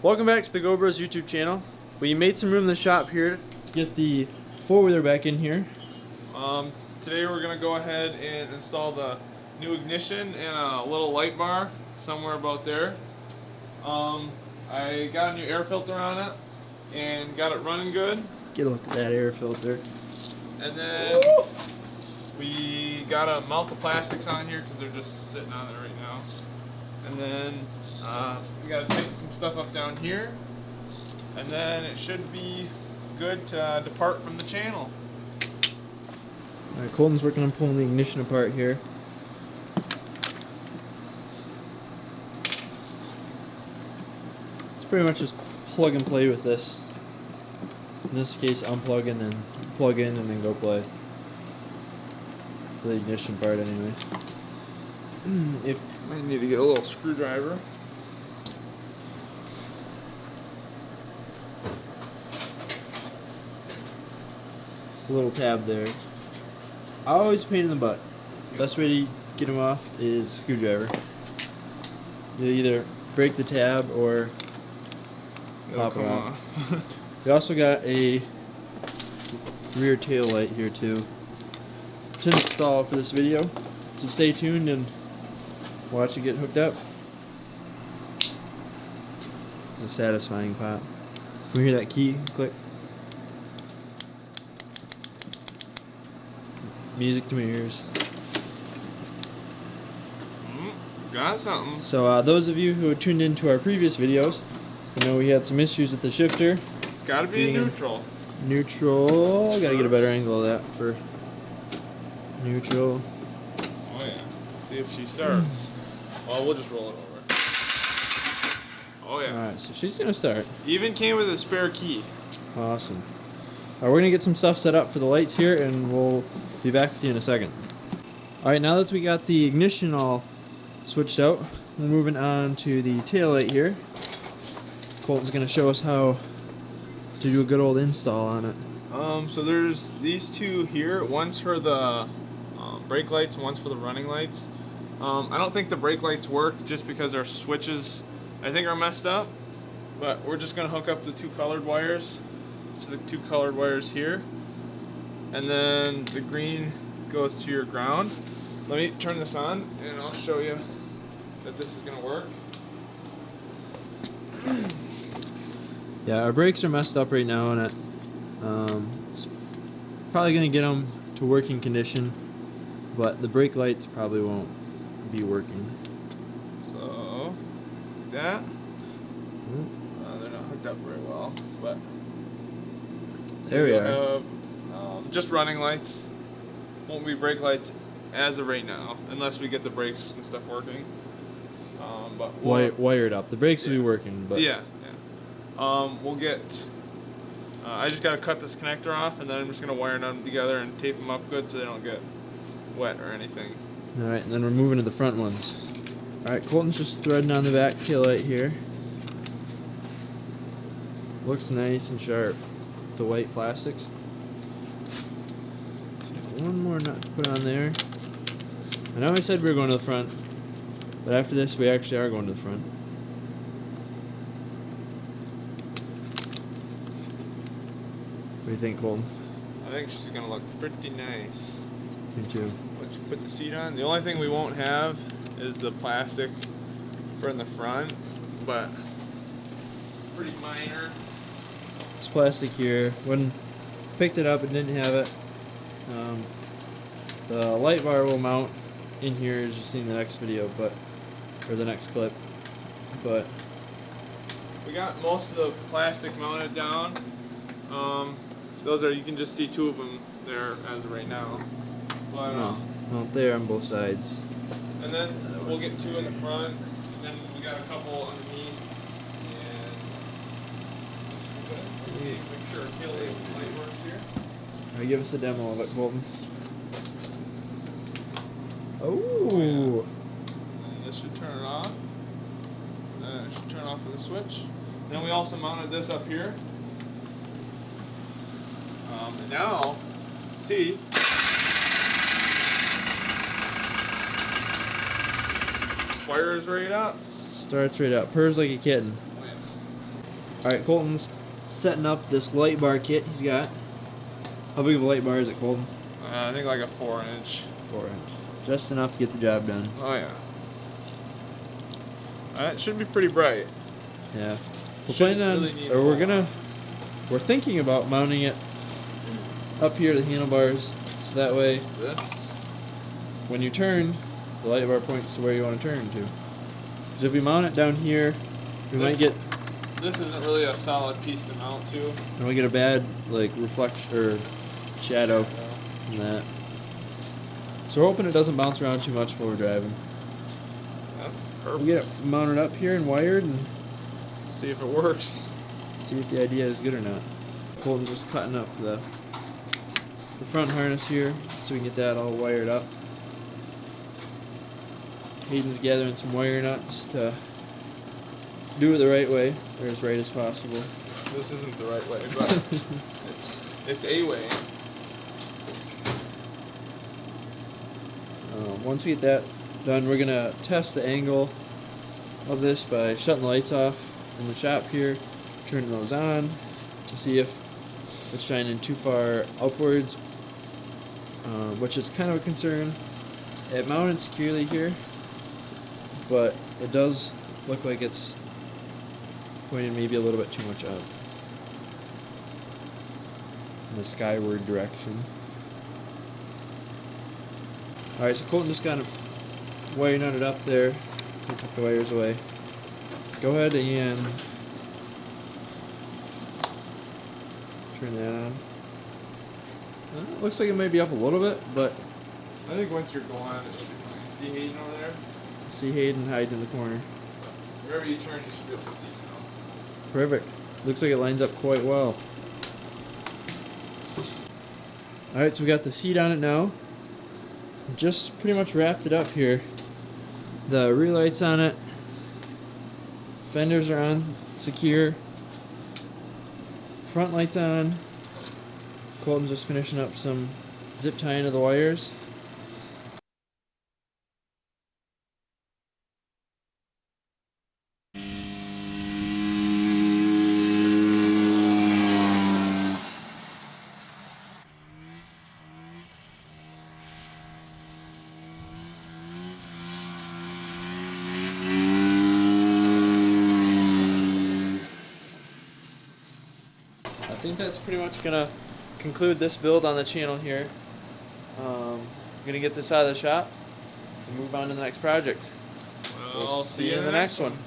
Welcome back to the Go Bros YouTube channel. We made some room in the shop here to get the four-wheeler back in here. Today we're going to go ahead and install the new ignition and a little light bar somewhere about there. I got a new air filter on it and got it running good. Get a look at that air filter. And then we got to mount the plastics on here because they're just sitting on it right now. And then we got to tighten some stuff up down here. And then it should be good to depart from the channel. Alright, Colton's working on pulling the ignition apart here. It's pretty much just plug and play with this. In this case, unplug and then plug in and then go play. For the ignition part anyway. If I need to get a little screwdriver. a little tab there. Always a pain in the butt. Best way to get them off is screwdriver. You either break the tab or pop it off. We also got a rear tail light here too to install for this video, so stay tuned and watch it get hooked up. It's a satisfying pop. Can we hear that key click? Music to my ears. Got something. So those of you who had tuned into our previous videos, you know we had some issues with the shifter. It's got to be neutral. Neutral. Gotta get a better angle of that for neutral. Oh yeah. See if she starts. Well, we'll just roll it over. Oh yeah. Alright, so she's gonna start. Even came with a spare key. Awesome. Alright, we're gonna get some stuff set up for the lights here and we'll be back with you in a second. Alright, now that we got the ignition all switched out, we're moving on to the tail light here. Colton's gonna show us how to do a good old install on it. So there's these two here. One's for the brake lights, and one's for the running lights. I don't think the brake lights work just because our switches, I think, are messed up. But we're just gonna hook up the two colored wires to the two colored wires here, and then the green goes to your ground. Let me turn this on, and I'll show you that this is gonna work. Yeah, our brakes are messed up right now, and it's probably gonna get them to working condition, but the brake lights probably won't be working. So, like that. They're not hooked up very well, but there we are. Have just running lights. Won't be brake lights as of right now, unless we get the brakes and stuff working. But Wired up. The brakes will be working, but yeah. We'll get. I just gotta cut this connector off, and then I'm just gonna wire them together and tape them up good so they don't get wet or anything. All right, and then we're moving to the front ones. All right, Colton's just threading on the back tail light here. Looks nice and sharp. The white plastics. One more nut to put on there. I know I said we were going to the front, but after this we actually are going to the front. What do you think, Colton? I think she's gonna look pretty nice. Me too. Once you put the seat on, the only thing we won't have is the plastic for in the front, but it's pretty minor. This plastic here, when picked it up and didn't have it. The light bar will mount in here as you see in the next video, or the next clip. But we got most of the plastic mounted down. Those are, you can just see two of them there as of right now. But, well, there on both sides. And then we'll get two in the front, and then we got a couple underneath. And let's see, make sure Kelly light works here. Alright, give us a demo of it, Colton. Oh! And this should turn it off. And then it should turn off with a switch. And then we also mounted this up here. And now, as you can see, fires right up. Starts right up. Purrs like a kitten. Oh, yeah. Alright, Colton's setting up this light bar kit he's got. How big of a light bar is it, Colton? I think like a 4-inch. 4-inch. Just enough to get the job done. Oh yeah. It should be pretty bright. Yeah. We're Shouldn't planning on, really need or a we're whole gonna, we're thinking about mounting it up here to the handlebars, so that way This. when you turn, the light bar points to where you want to turn to. Because if we mount it down here, we might get, This isn't really a solid piece to mount to. we might get a bad like reflection or shadow from that. So we're hoping it doesn't bounce around too much while we're driving. Yeah, We'll perfect. get it mounted up here and wired and See if it works. see if the idea is good or not. Colton's just cutting up the front harness here so we can get that all wired up. Hayden's gathering some wire nuts to do it the right way, or as right as possible. This isn't the right way, but it's a way. Once we get that done, we're gonna test the angle of this by shutting the lights off in the shop here, turning those on to see if it's shining too far upwards, which is kind of a concern. It mounted securely here, but it does look like it's pointing maybe a little bit too much up in the skyward direction. Alright, so Colton just got a wire nutted up there. He took the wires away. Go ahead and turn that on. It looks like it may be up a little bit, but I think once you're going, it'll be fine. See Hayden over there? I see Hayden hiding in the corner. Wherever you turn, you should be able to see now. Perfect. Looks like it lines up quite well. Alright, so we got the seat on it now. Just pretty much wrapped it up here. The rear lights on it. Fenders are on, secure. Front lights on. Colton's just finishing up some zip tying of the wires. I think that's pretty much gonna conclude this build on the channel here. I'm gonna get this out of the shop to move on to the next project. We'll see you in the next one.